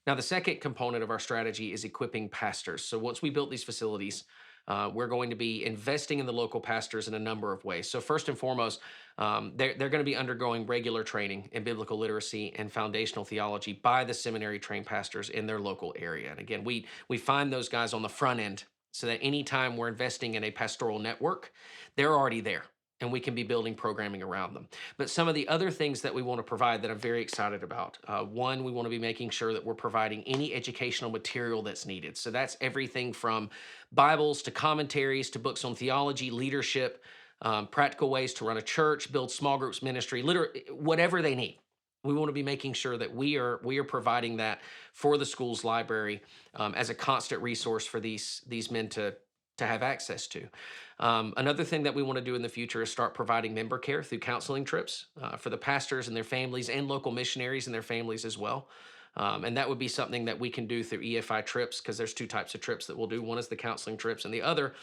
Now, the second component of our strategy is equipping pastors. So once we built these facilities, we're going to be investing in the local pastors in a number of ways. So first and foremost, they're going to be undergoing regular training in biblical literacy and foundational theology by the seminary trained pastors in their local area. And again, we find those guys on the front end so that anytime we're investing in a pastoral network, they're already there and we can be building programming around them. But some of the other things that we want to provide that I'm very excited about, one, we want to be making sure that we're providing any educational material that's needed. So that's everything from Bibles to commentaries to books on theology, leadership, practical ways to run a church, build small groups ministry, literally whatever they need. We want to be making sure that we are providing that for the school's library as a constant resource for these men to have access to. Another thing that we want to do in the future is start providing member care through counseling trips for the pastors and their families and local missionaries and their families as well. And that would be something that we can do through EFI trips because there's two types of trips that we'll do. One is the counseling trips, and the other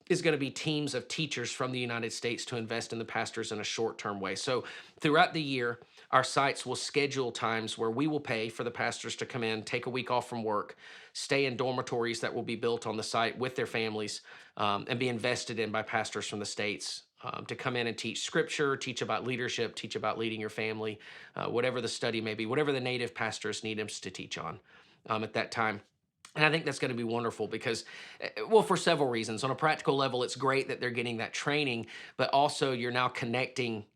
is going to be teams of teachers from the United States to invest in the pastors in a short term way. So throughout the year, our sites will schedule times where we will pay for the pastors to come in, take a week off from work, stay in dormitories that will be built on the site with their families, and be invested in by pastors from the States. To come in and teach scripture, teach about leadership, teach about leading your family, whatever the study may be, whatever the native pastors need us to teach on at that time. And I think that's going to be wonderful because, well, for several reasons. On a practical level, it's great that they're getting that training, but also you're now connecting,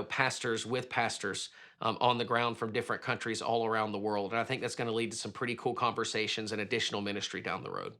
pastors with pastors on the ground from different countries all around the world. And I think that's going to lead to some pretty cool conversations and additional ministry down the road.